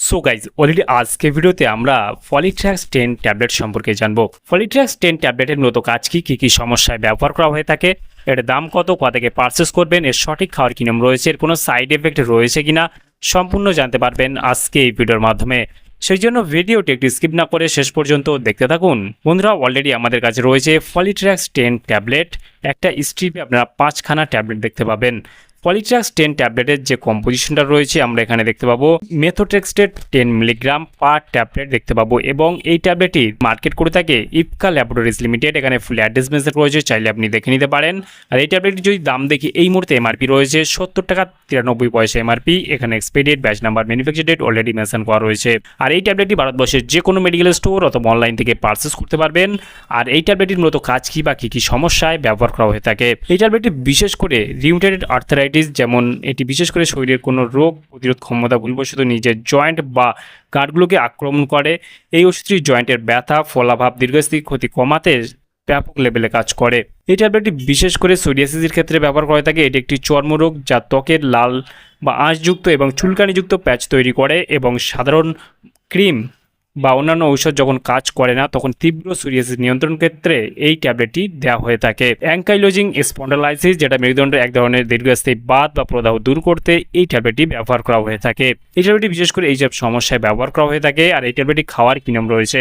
So guys already আজকে ভিডিওতে আমরা ফলিট্রাক্স 10 ট্যাবলেট সম্পর্কে জানবো। ফলিট্রাক্স 10 ট্যাবলেটের মূলত কাজ কি কি সমস্যায় ব্যবহার করা হয়ে থাকে, এর দাম কত, কোথা থেকে পারচেস করবেন, এর সঠিক খাওয়ার কি নিয়ম রয়েছে, এর কোনো সাইড এফেক্ট রয়েছে কিনা সম্পূর্ণ জানতে পারবেন আজকে এই ভিডিওর মাধ্যমে। সেই জন্য ভিডিওটি একটু স্কিপ না করে শেষ পর্যন্ত দেখতে থাকুন। বন্ধুরা, অলরেডি আমাদের কাছে রয়েছে ফলিট্রাক্স 10 ট্যাবলেট। একটা স্ট্রিপে আপনারা 5খানা ট্যাবলেট দেখতে পাবেন। ফলিট্রাক্স 10 ট্যাবলেটের যে কম্পোজিশনটা রয়েছে আমরা এখানে দেখতে পাবো মেথোট্রেক্সটেট 10 মিলিগ্রাম পার ট্যাবলেট দেখতে পাবো, এবং এই ট্যাবলেটটি মার্কেট করে থাকে ইপকা ল্যাবরেটরিজ লিমিটেড। এখানে ফুল অ্যাড্রেস মেসেজ রয়েছে, চাইলে আপনি দেখে নিতে পারেন। আর এই ট্যাবলেটটি যদি দাম দেখি, এই মুহূর্তে এমআরপি রয়েছে 70 টাকা 93 পয়সা এমআরপি। এখানে expiry date, batch number, manufacture date already mention করা রয়েছে। আর এই ট্যাবলেটটি ভারতবর্ষের যে কোনো মেডিকেল স্টোর অথবা অনলাইন থেকে পারচেস করতে পারবেন। আর এই ট্যাবলেটটির মূলত কাজ কি বা কি সমস্যায় ব্যবহার করা হয়ে থাকে। এই ট্যাবলেটটি বিশেষ করে রিউমেটয়েড আর্থারাইটিস, যেমন এটি বিশেষ করে শরীরের কোনো রোগ প্রতিরোধ ক্ষমতা ভুলবশত নিজের জয়েন্ট বা গাঁটগুলোকে আক্রমণ করে। এই ওষুধটি জয়েন্টের ব্যথা, ফলাভাব, দীর্ঘস্থায়ী ক্ষতি কমাতে ব্যাপক লেভেলে কাজ করে। এই ট্যাবলেটটি বিশেষ করে সোরিয়াসিসের ক্ষেত্রে ব্যবহার করা থাকে। এটি একটি চর্মরোগ যা ত্বকের লাল বা আঁশযুক্ত এবং চুলকানিযুক্ত প্যাচ তৈরি করে, এবং সাধারণ ক্রিম বা অন্যান্য ঔষধ যখন কাজ করে না তখন তীব্র সোরিয়াসিস নিয়ন্ত্রণ ক্ষেত্রে এই ট্যাবলেটটি দেওয়া হয়ে থাকে। অ্যাঙ্কাইলোজিং স্পন্ডালাইসিস, যেটা মেরুদণ্ডের এক ধরনের দীর্ঘস্থায়ী বাত বা প্রদাহ দূর করতে এই ট্যাবলেটটি ব্যবহার করা হয়ে থাকে। এই ট্যাবলেটটি বিশেষ করে এইসব সমস্যায় ব্যবহার করা হয়ে থাকে। আর এই ট্যাবলেটটি খাওয়ার কি নিয়ম রয়েছে,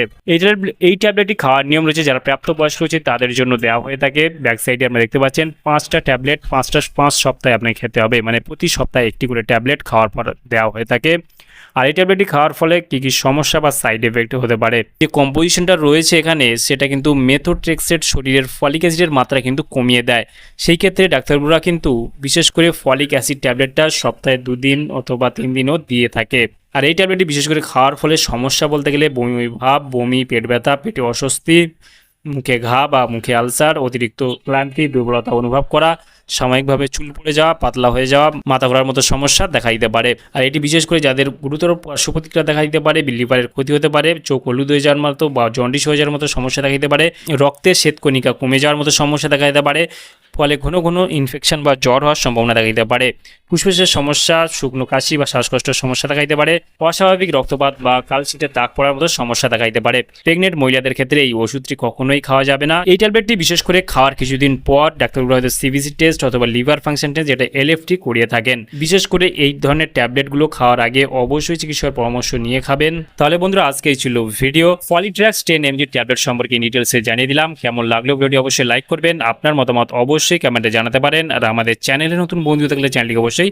এই ট্যাবলেটটি খাওয়ার নিয়ম রয়েছে যারা প্রাপ্তবয়স্ক রয়েছে তাদের জন্য দেওয়া হয়ে থাকে। ব্যাক সাইডে আপনারা দেখতে পাচ্ছেন 5টা ট্যাবলেট 5 সপ্তাহে আপনাকে খেতে হবে, মানে প্রতি সপ্তাহে একটি করে ট্যাবলেট খাওয়ার পর দেওয়া হয়ে থাকে। আর এই ট্যাবলেটটি খাওয়ার ফলে কি সমস্যা বা সাইড এফেক্ট হতে পারে, যে কম্পোজিশনটা রয়েছে এখানে সেটা কিন্তু মেথোট্রেক্সেট শরীরের ফলিক অ্যাসিডের মাত্রা কিন্তু কমিয়ে দেয়। সেই ক্ষেত্রে ডাক্তারবাবুরা কিন্তু বিশেষ করে ফলিক অ্যাসিড ট্যাবলেটটা সপ্তাহে 2 দিন অথবা 3 দিনও দিয়ে থাকে। আর এই ট্যাবলেটটি বিশেষ করে খাওয়ার ফলে সমস্যা বলতে গেলে বমি ভাব, বমি, পেট ব্যথা, পেটে অস্বস্তি, মুখে ঘা বা মুখে আলসার, অতিরিক্ত ক্লান্তি, দুর্বলতা অনুভব করা, সাময়িকভাবে চুল পড়ে যাওয়া, পাতলা হয়ে যাওয়া, মাথা ঘোরার মতো সমস্যা দেখা দিতে পারে। আর এটি বিশেষ করে যাদের গুরুতর পার্শ্ব প্রতিক্রিয়া দেখা দিতে পারে, লিভারের ক্ষতি হতে পারে, চোখ হলুদ হয়ে যাওয়ার মতো বা জন্ডিস হয়ে যাওয়ার মতো সমস্যা দেখা দিতে পারে, রক্তের শ্বেতকণিকা কমে যাওয়ার মতো সমস্যা দেখা দিতে পারে, ফলে ঘন ঘন ইনফেকশন বা জ্বর হওয়ার সম্ভাবনা দেখা দিতে পারে, ফুসফুসের সমস্যা, শুকনো কাশি বা শ্বাসকষ্টের সমস্যা দেখা দিতে পারে, অস্বাভাবিক রক্তপাত বা কালশিটে দাগ পড়ার মতো সমস্যা দেখা দিতে পারে। প্রেগনেন্ট মহিলাদের ক্ষেত্রে এই ওষুধটি কখনোই খাওয়া যাবে না। এই ট্যাবলেটটি বিশেষ করে খাওয়ার কিছুদিন পর ডাক্তারবাবু হয়তো সিবিসি টেস্ট অথবা লিভার ফাংশন টেস্ট, যেটা এলএফটি করিয়ে থাকেন। বিশেষ করে এই ধরনের ট্যাবলেটগুলো খাওয়ার আগে অবশ্যই চিকিৎসকের পরামর্শ নিয়ে খাবেন। তাহলে বন্ধুরা, আজকেই ছিল ভিডিও ফলিট্রাক্স 10 mg ট্যাবলেট সম্পর্কে ডিটেলসে জানিয়ে দিলাম। কেমন লাগলো ভিডিওটি অবশ্যই লাইক করবেন, আপনার মতামত অবশ্যই কমেন্টে জানাতে পারেন। আর আমাদের চ্যানেলে নতুন বন্ধু থাকলে চ্যানেলটিকে অবশ্যই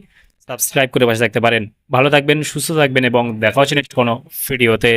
সাবস্ক্রাইব করে পাশে থাকতে পারেন। ভালো থাকবেন, সুস্থ থাকবেন, এবং দেখা হচ্ছে নেক্সট কোনো ভিডিওতে।